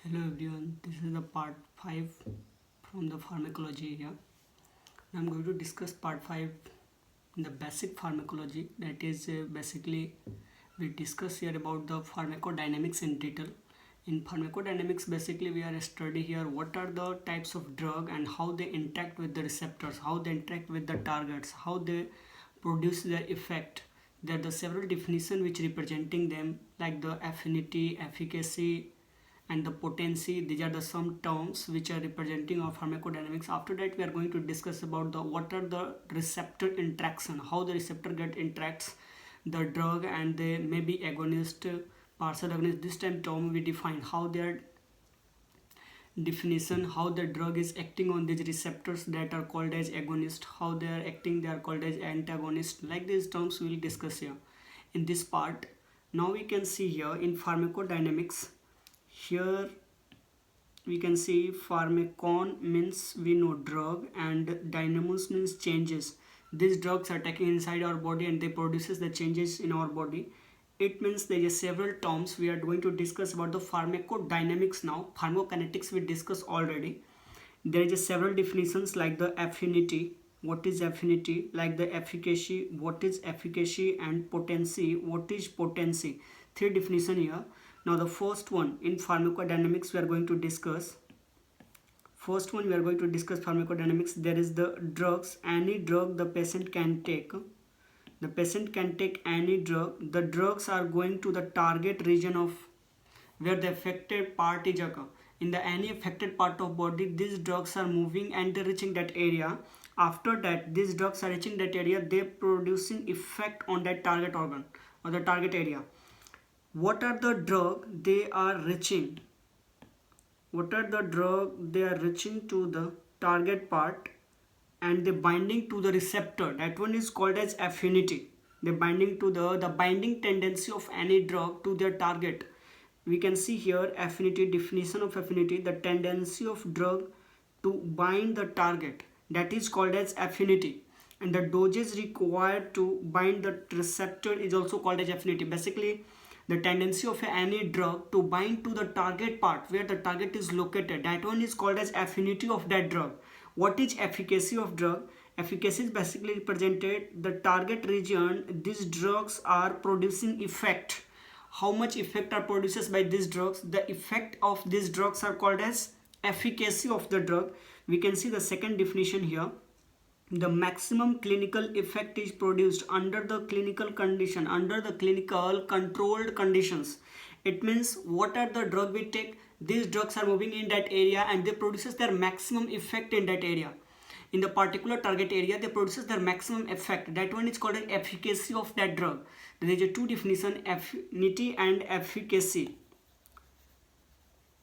Hello everyone, this is the part 5 from the pharmacology here. I'm going to discuss part 5 in the basic pharmacology. That is basically we discuss here about the pharmacodynamics in detail. In pharmacodynamics, basically we are study here what are the types of drug and how they interact with the receptors, how they interact with the targets, how they produce their effect. There are the several definitions which representing them like the affinity, efficacy, and the potency. These are the some terms which are representing of pharmacodynamics. After that we are going to discuss about the what are the receptor interaction, how the receptor get interacts the drug, and they may be agonist, partial agonist. This time term we define how their definition, how the drug is acting on these receptors that are called as agonist, how they are acting, they are called as antagonist. Like these terms we will discuss here in this part. Now we can see here in pharmacodynamics, here we can see pharmacon means we know drug, and dynamos means changes. These drugs are taken inside our body and they produces the changes in our body. It means there is several terms we are going to discuss about the pharmacodynamics now. Pharmacokinetics we discussed already. There is a several definitions like the affinity, what is affinity, like the efficacy, what is efficacy, and potency, what is potency. Three definition here. Now the first one in pharmacodynamics we are going to discuss. First one we are going to discuss pharmacodynamics. There is the drugs, any drug the patient can take. The patient can take any drug. The drugs are going to the target region of where the affected part is occur. In the any affected part of body, these drugs are moving and they're reaching that area. After that, these drugs are reaching that area, they're producing effect on that target organ or the target area. What are the drug they are reaching? What are the drug they are reaching to the target part and they binding to the receptor? That one is called as affinity. They binding to the binding tendency of any drug to their target. We can see here affinity, definition of affinity, the tendency of drug to bind the target, that is called as affinity, and the dosage required to bind the receptor is also called as affinity. Basically the tendency of any drug to bind to the target part where the target is located, that one is called as affinity of that drug. What is efficacy of drug? Efficacy is basically represented the target region these drugs are producing effect. How much effect are produced by these drugs? The effect of these drugs are called as efficacy of the drug. We can see the second definition here. The maximum clinical effect is produced under the clinical condition, under the clinical controlled conditions. It means what are the drug we take, these drugs are moving in that area and they produces their maximum effect in that area. In the particular target area, they produces their maximum effect. That one is called an efficacy of that drug. There is a two definition, affinity and efficacy.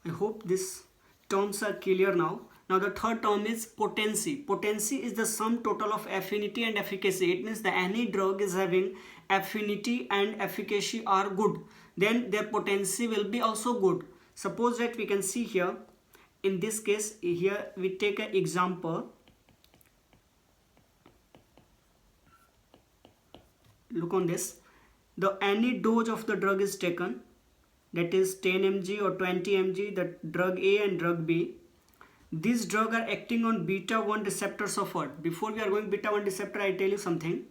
I hope these terms are clear now. Now the third term is potency. Potency is the sum total of affinity and efficacy. It means that any drug is having affinity and efficacy are good, then their potency will be also good. Suppose that we can see here, in this case here we take an example. Look on this. The any dose of the drug is taken, that is 10 mg or 20 mg, the drug A and drug B. These drugs are acting on beta 1 receptors of what? Before we are going beta 1 receptor, I tell you something.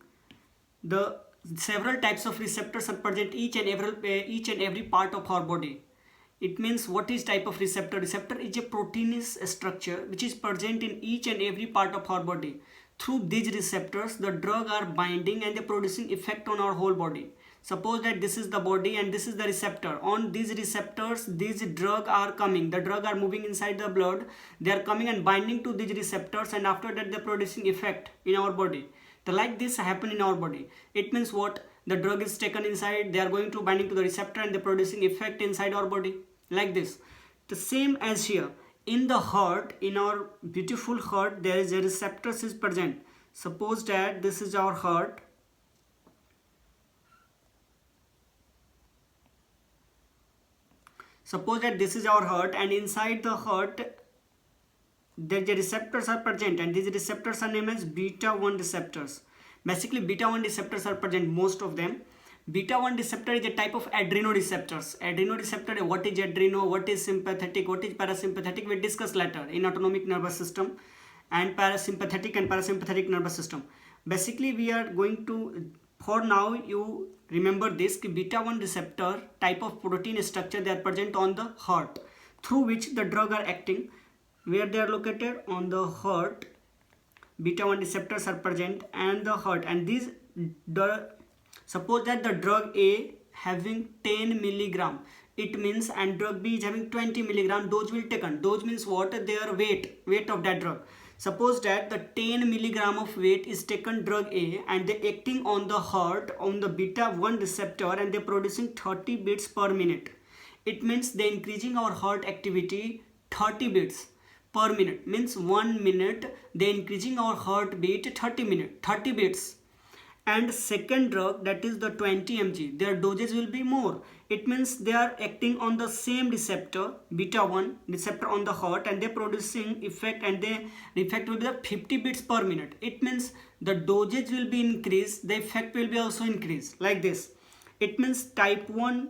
The several types of receptors are present each and every part of our body. It means what is type of receptor? Receptor is a proteinous structure which is present in each and every part of our body. Through these receptors, the drug are binding and they producing effect on our whole body. Suppose that this is the body and this is the receptor. On these receptors, these drug are coming. The drug are moving inside the blood. They are coming and binding to these receptors, and after that they are producing effect in our body. The like this happen in our body. It means what? The drug is taken inside. They are going to binding to the receptor and they are producing effect inside our body. Like this. The same as here. In the heart, in our beautiful heart, there is a receptors is present. Suppose that this is our heart. Suppose that this is our heart, and inside the heart the receptors are present, and these receptors are named as beta 1 receptors. Basically beta 1 receptors are present, most of them. Beta 1 receptor is a type of adrenoreceptors. Adrenoreceptor, what is adreno, what is sympathetic, what is parasympathetic, we'll discuss later in autonomic nervous system and parasympathetic nervous system. Basically, we are going to, for now, you remember this, beta 1 receptor type of protein structure, they are present on the heart, through which the drug are acting. Where they are located? On the heart. Beta 1 receptors are present and the heart, and these suppose that the drug A having 10 milligram, it means, and drug B is having 20 milligram, dose will taken. Dose means what? Their weight of that drug. Suppose that the 10 milligram of weight is taken drug A, and they acting on the heart on the beta 1 receptor, and they producing 30 beats per minute. It means they increasing our heart activity 30 beats per minute, means 1 minute they increasing our heartbeat 30 beats. And second drug, that is the 20 mg, their dosage will be more. It means they are acting on the same receptor, beta 1 receptor on the heart, and they producing effect, and the effect will be the 50 beats per minute. It means the dosage will be increased, the effect will be also increased, like this. It means type 1,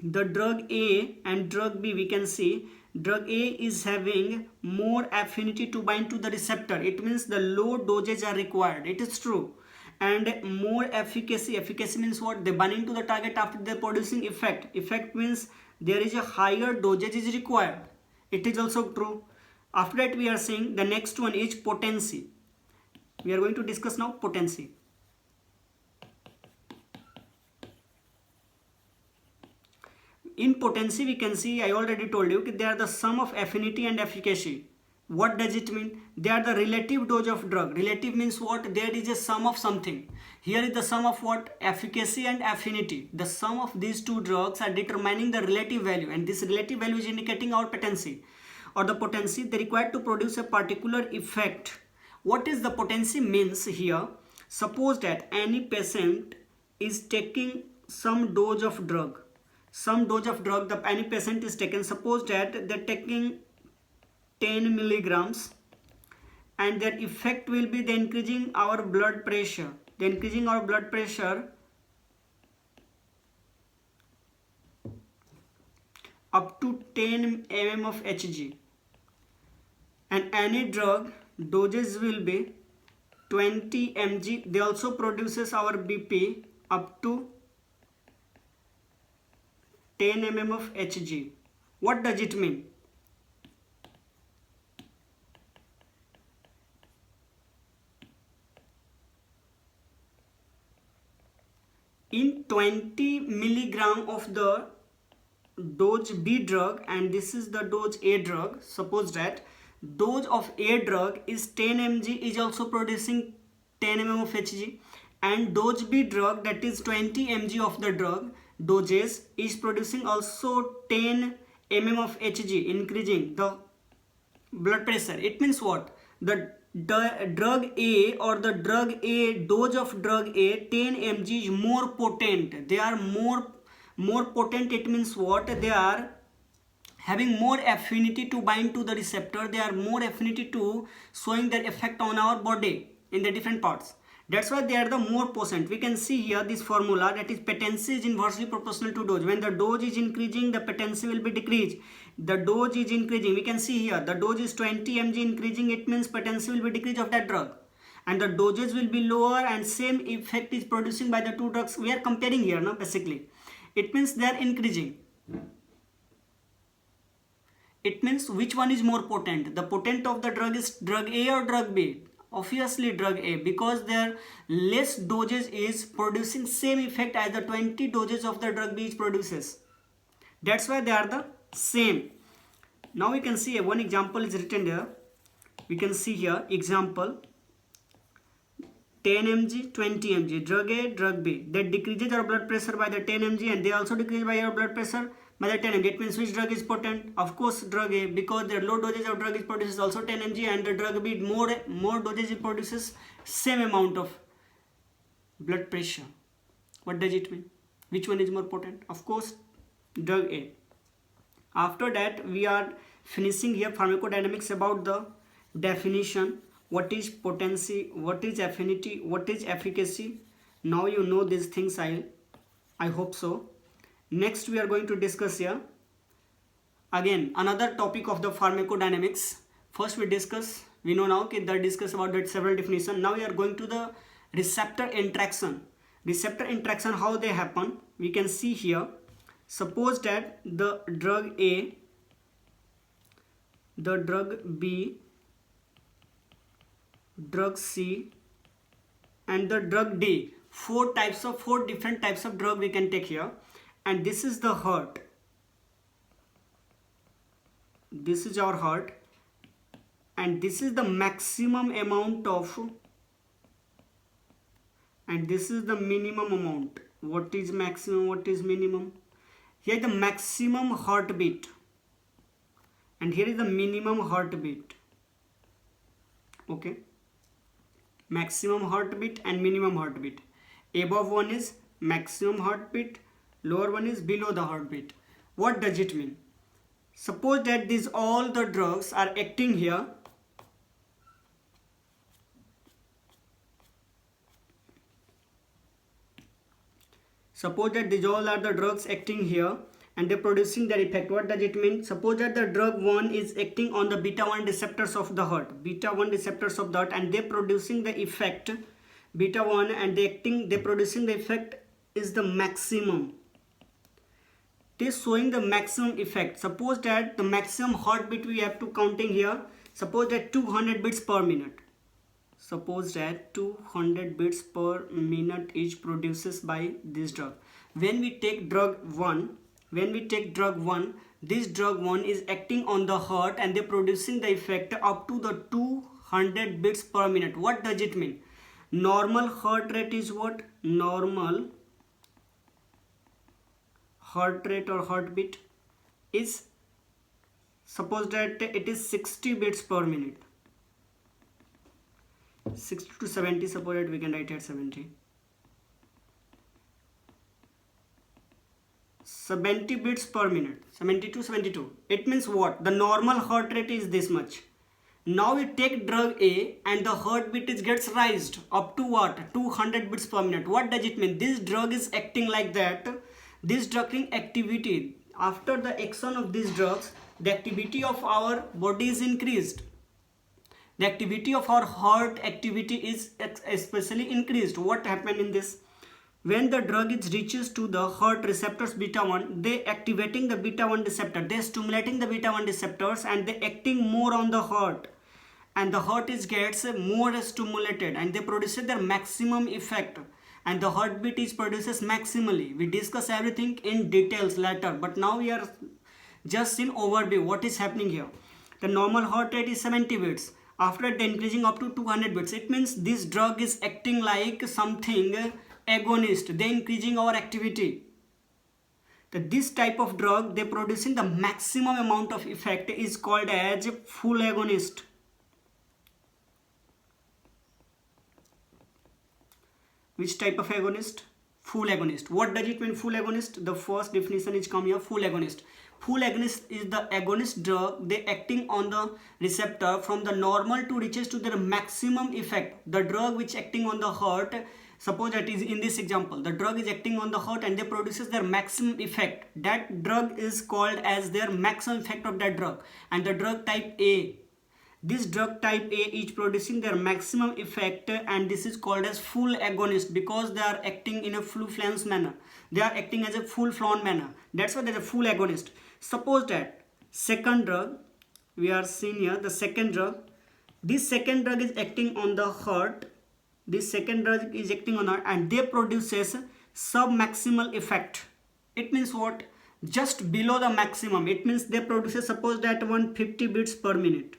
the drug A and drug B, we can see drug A is having more affinity to bind to the receptor. It means the low dosage are required. It is true. And more efficacy. Efficacy means what? They binding to the target after they producing effect. Effect means there is a higher dosage is required. It is also true. After that, we are saying the next one is potency. We are going to discuss now potency. In potency, we can see, I already told you, they are the sum of affinity and efficacy. What does it mean? They are the relative dose of drug. Relative means what? There is a sum of something. Here is the sum of what? Efficacy and affinity. The sum of these two drugs are determining the relative value, and this relative value is indicating our potency or the potency they require to produce a particular effect. What is the potency means here? Suppose that any patient is taking some dose of drug. Any patient is taken. Suppose that they're taking 10 milligrams, and their effect will be the increasing our blood pressure. The increasing our blood pressure up to 10 mm of Hg. And any drug doses will be 20 mg. They also produces our BP up to 10 mm of Hg. What does it mean? In 20 milligram of the dose B drug, and this is the dose A drug, suppose that dose of A drug is 10 mg, is also producing 10 mm of Hg, and dose B drug, that is 20 mg of the drug doses, is producing also 10 mm of Hg, increasing the blood pressure. It means what? The drug A or the drug A, dose of drug A 10 mg is more potent. They are more potent. It means what? They are having more affinity to bind to the receptor. They are more affinity to showing their effect on our body in the different parts. That's why they are the more potent. We can see here this formula, that is potency is inversely proportional to dose. When the dose is increasing, the potency will be decreased. The dose is increasing. We can see here the dose is 20 mg increasing. It means potency will be decreased of that drug, and the doses will be lower, and same effect is producing by the two drugs. We are comparing here now. Basically, it means they are increasing. It means which one is more potent? The potent of the drug is drug A or drug B? Obviously drug A, because their less dosage is producing same effect as the 20 doses of the drug B produces. That's why they are the same. Now we can see one example is written here. We can see here example 10 mg, 20 mg, drug A, drug B. That decreases our blood pressure by the 10 mg, and they also decrease by our blood pressure by the 10 mg. It means which drug is potent? Of course drug A, because the low dosage of drug is produces also 10 mg, and the drug B more dosage it produces same amount of blood pressure. What does it mean? Which one is more potent? Of course drug A. After that, we are finishing here pharmacodynamics about the definition. What is potency? What is affinity? What is efficacy? Now you know these things, I hope so. Next we are going to discuss here again another topic of the pharmacodynamics. First we know now that discuss about that several definition. Now we are going to the receptor interaction. Receptor interaction, how they happen, we can see here. Suppose that the drug A, the drug B, drug C and the drug D, four different types of drug we can take here. And this is the heart, this is our heart, and this is the maximum amount of, and this is the minimum amount. What is maximum, what is minimum? Here the maximum heartbeat and here is the minimum heartbeat. Okay, maximum heartbeat and minimum heartbeat. Above one is maximum heartbeat, lower one is below the heartbeat. What does it mean? Suppose that these all the drugs are acting here. Suppose that these all are the drugs acting here and they're producing their effect. What does it mean? Suppose that the drug 1 is acting on the beta 1 receptors of the heart, beta 1 receptors of the heart, and they're producing the effect beta 1, and they're producing the effect is the maximum. It is showing the maximum effect. Suppose that the maximum heartbeat we have to counting here. Suppose that 200 beats per minute. Suppose that 200 beats per minute is produces by this drug. When we take drug 1, this drug 1 is acting on the heart and they're producing the effect up to the 200 beats per minute. What does it mean? Normal heart rate is what? Normal heart rate or heartbeat is, suppose that it is 60 beats per minute. 60 to 70, suppose that we can write at 70. 70 beats per minute, 70 to 72. It means what? The normal heart rate is this much. Now we take drug A and the heartbeat gets raised up to what? 200 beats per minute. What does it mean? This drug is acting like that. This drugging activity, after the action of these drugs, the activity of our body is increased. The activity of our heart activity is especially increased. What happened in this? When the drug reaches to the heart receptors beta 1, they activating the beta 1 receptor. They stimulating the beta 1 receptors and they acting more on the heart. And the heart gets more stimulated and they produce their maximum effect. And the heartbeat is produces maximally. We discuss everything in details later. But now we are just in overview. What is happening here? The normal heart rate is 70 beats. After it increasing up to 200 beats. It means this drug is acting like something agonist. They increasing our activity. This type of drug, they producing the maximum amount of effect is called as full agonist. Which type of agonist? Full agonist. What does it mean, full agonist? The first definition is come here, full agonist. Full agonist is the agonist drug, they acting on the receptor from the normal to reaches to their maximum effect. The drug which acting on the heart, suppose that is in this example, the drug is acting on the heart and they produces their maximum effect. That drug is called as their maximum effect of that drug. And the drug type A, this drug type A is producing their maximum effect and this is called as full agonist because they are acting in a full-fledged manner. They are acting as a full-flown manner. That's why they are a full agonist. Suppose that second drug, we are seeing here the second drug. This second drug is acting on the heart. This second drug is acting on heart and they produces sub-maximal effect. It means what? Just below the maximum. It means they produces, suppose that 150 beats per minute.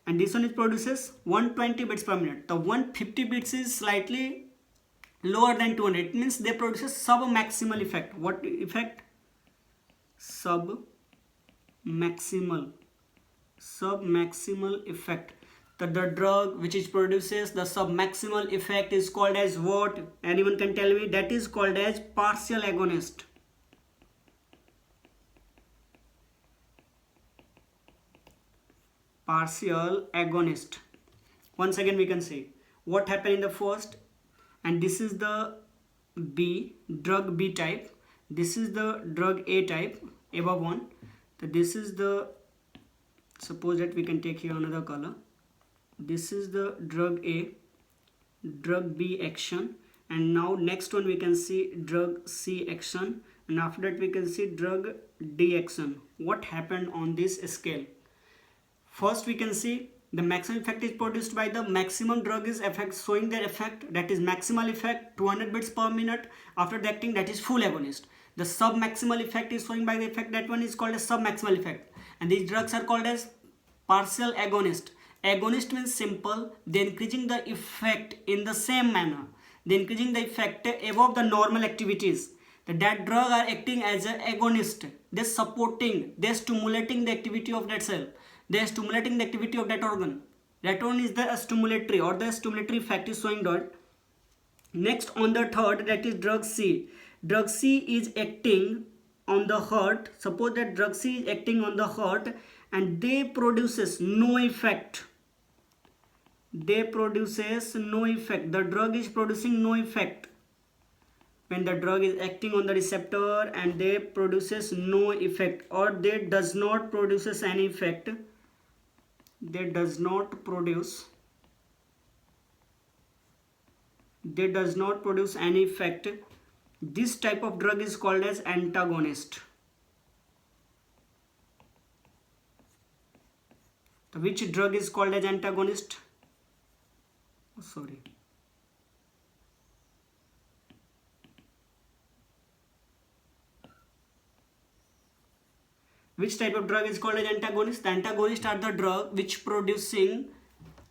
And this one is produces 120 beats per minute. The 150 beats is slightly lower than 200. It means they produces sub-maximal effect. What effect? Sub-maximal effect. The drug which is produces the sub-maximal effect is called as what? Anyone can tell me? That is called as partial agonist. Partial agonist. Once again we can say, what happened in the first, and this is the B, drug B type, this is the drug A type, above one. So this is the, suppose that we can take here another color, this is the drug A, drug B action, and now next one we can see drug C action, and after that we can see drug D action. What happened on this scale? First we can see the maximum effect is produced by the maximum drug is effect, showing their effect, that is maximal effect 200 beats per minute after the acting, that is full agonist. The sub-maximal effect is showing by the effect, that one is called as sub-maximal effect, and these drugs are called as partial agonist. Agonist means simple, they increasing the effect in the same manner, they increasing the effect above the normal activities. That drug are acting as an agonist, they supporting, they stimulating the activity of that cell, they are stimulating the activity of that organ. That one is the stimulatory, or the stimulatory effect is showing that. Next on the third, that is drug C. Drug C is acting on the heart. Suppose that drug C is acting on the heart and they produces no effect. They produces no effect. The drug is producing no effect. When the drug is acting on the receptor and they produces no effect, or they does not produces any effect, they does not produce any effect, this type of drug is called as antagonist. So which drug is called as antagonist? Which type of drug is called as antagonist? The antagonists are the drug which producing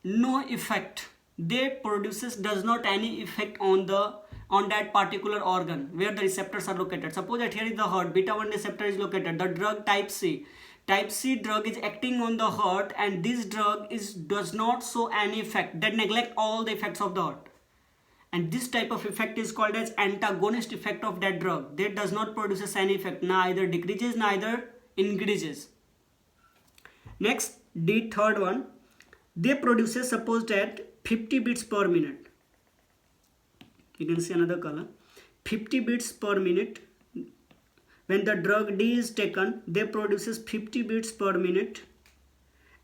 no effect. They produces does not any effect on that particular organ where the receptors are located. Suppose that here is the heart, beta 1 receptor is located. The drug type C. Type C drug is acting on the heart, and this drug does not show any effect. That neglect all the effects of the heart. And this type of effect is called as antagonist effect of that drug. That does not produces any effect, neither decreases neither increases. Next, the third one, they produces, suppose that 50 beats per minute. You can see another color, 50 beats per minute. When the drug D is taken, they produces 50 beats per minute,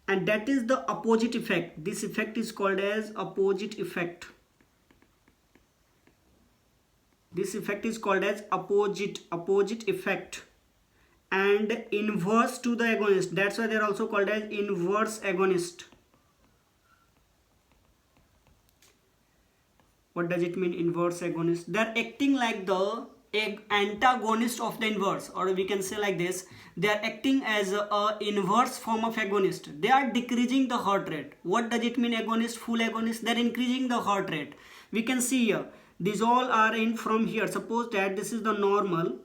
and that is the opposite effect. This effect is called as opposite effect. This effect is called as opposite effect, and inverse to the agonist. That's why they are also called as inverse agonist. What does it mean, inverse agonist? They are acting like the antagonist of the inverse, or we can say like this, they are acting as a inverse form of agonist. They are decreasing the heart rate. What does it mean, agonist, full agonist? They are increasing the heart rate. We can see here, these all are in from here. Suppose that this is the normal.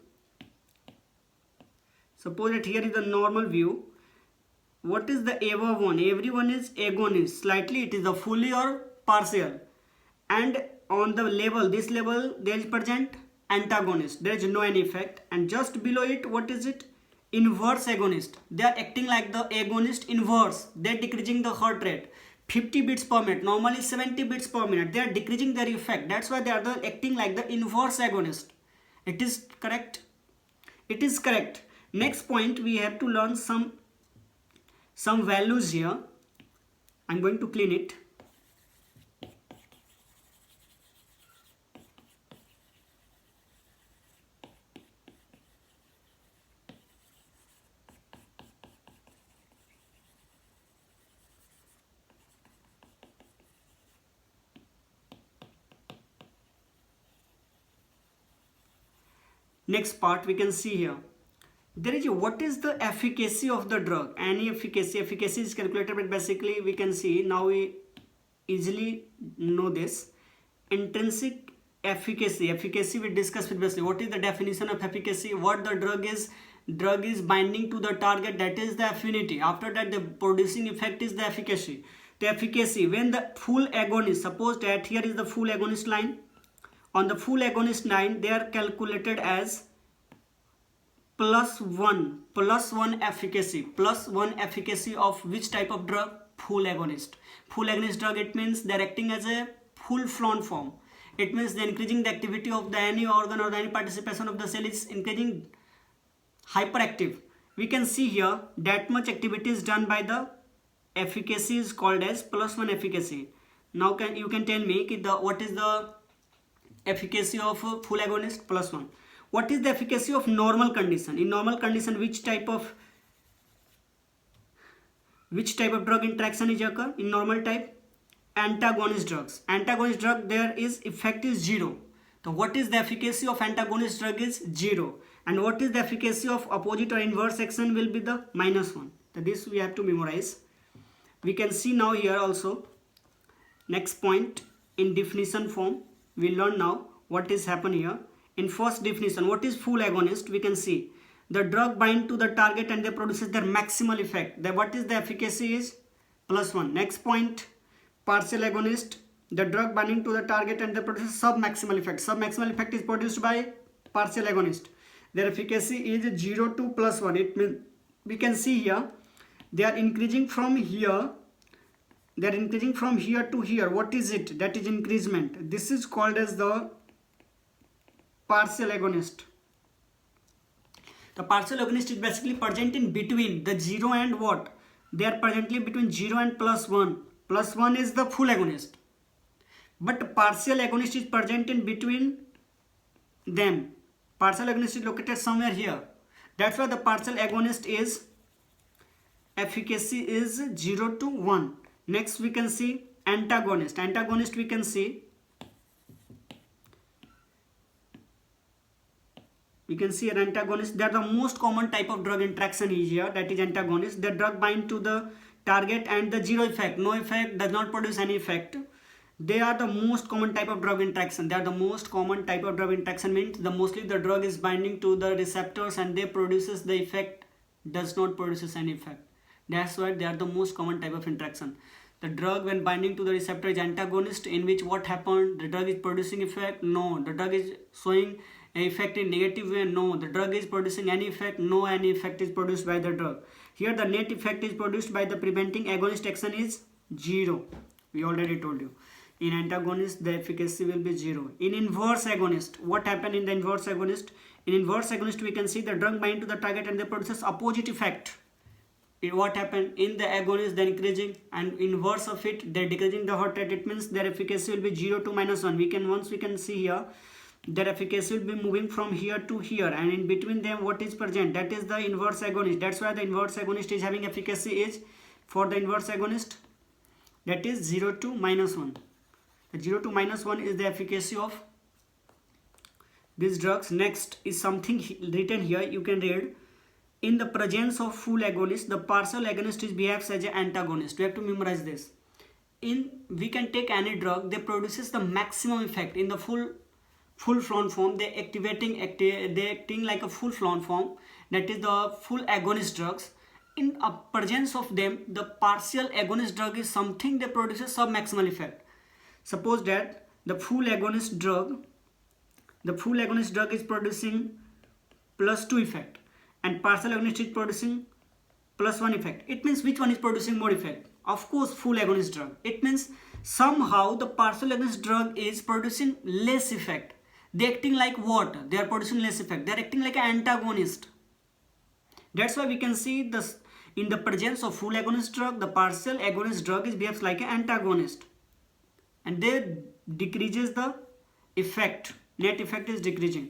Suppose that here is the normal view. What is the above one? Everyone is agonist. Slightly it is the fully or partial. And on the level, this level, there is present antagonist. There is no any effect. And just below it, what is it? Inverse agonist. They are acting like the agonist inverse. They are decreasing the heart rate. 50 beats per minute. Normally 70 beats per minute. They are decreasing their effect. That's why they are acting like the inverse agonist. It is correct? It is correct. Next point, we have to learn some values here. I'm going to clean it. Next part we can see here. There is what is the efficacy of the drug? Any efficacy is calculated, but basically we can see, now we easily know this. Intrinsic efficacy we discussed previously. What is the definition of efficacy? What the drug is binding to the target, that is the affinity. After that, the producing effect is the efficacy. The efficacy when the full agonist, suppose that here is the full agonist line. On the full agonist line, they are calculated as +1 efficacy. +1 efficacy of which type of drug? Full agonist. Full agonist drug, it means they are acting as a full flown form. It means the increasing the activity of the any organ or the any participation of the cell is increasing hyperactive. We can see here that much activity is done by the efficacy is called as +1 efficacy. Now you can tell me what is the efficacy of full agonist? +1. What is the efficacy of normal condition? In normal condition, which type of drug interaction is occur in normal type? Antagonist drugs. Antagonist drug, there is effect is 0. So what is the efficacy of antagonist drug is 0. And what is the efficacy of opposite or inverse action will be the -1. So this we have to memorize. We can see now here also. Next point, in definition form, we learn now what is happen here. In first definition, what is full agonist? We can see the drug bind to the target and they produces their maximal effect. What is the efficacy is +1. Next point, partial agonist, the drug binding to the target and they produces submaximal effect. Submaximal effect is produced by partial agonist. Their efficacy is 0 to +1. It means we can see here they are increasing from here. They are increasing from here to here. What is it? That is increasement. This is called as the partial agonist. The partial agonist is basically present in between the 0 and what? They are presently between 0 and +1. +1 is the full agonist. But partial agonist is present in between them. Partial agonist is located somewhere here. That's why the partial agonist is efficacy is 0 to 1. Next we can see antagonist. Antagonist we can see. We can see an antagonist. They are the most common type of drug interaction is here. That is antagonist. The drug bind to the target and the 0 effect. No effect, does not produce any effect. They are the most common type of drug interaction. They are the most common type of drug interaction means mostly the drug is binding to the receptors and they produces the effect, does not produces any effect. That's why they are the most common type of interaction. The drug when binding to the receptor is antagonist, in which what happened? The drug is producing effect? No. The drug is showing an effect in negative way? No. The drug is producing any effect? No, any effect is produced by the drug. Here the net effect is produced by the preventing agonist action is 0. We already told you. In antagonist, the efficacy will be 0. In inverse agonist, what happened in the inverse agonist? In inverse agonist, we can see the drug bind to the target and they produces opposite effect. What happened in the agonist? They're increasing, and inverse of it, they're decreasing the heart rate. It means their efficacy will be 0 to -1. Once we can see here, their efficacy will be moving from here to here, and in between them, what is present? That is the inverse agonist. That's why the inverse agonist is having efficacy is for the inverse agonist. That is 0 to -1. The 0 to -1 is the efficacy of these drugs. Next is something written here. You can read. In the presence of full agonist, the partial agonist behaves as an antagonist. We have to memorize this. We can take any drug, they produces the maximum effect in the full flown form. They acting like a full flown form. That is the full agonist drugs. In a presence of them, the partial agonist drug is something that produces submaximal effect. Suppose that the full agonist drug is producing +2 effect. And partial agonist is producing +1 effect. It means which one is producing more effect? Of course, full agonist drug. It means somehow the partial agonist drug is producing less effect. They acting like what? They are producing less effect. They are acting like an antagonist. That's why we can see this in the presence of full agonist drug, the partial agonist drug behaves like an antagonist, and they decreases the effect. Net effect is decreasing.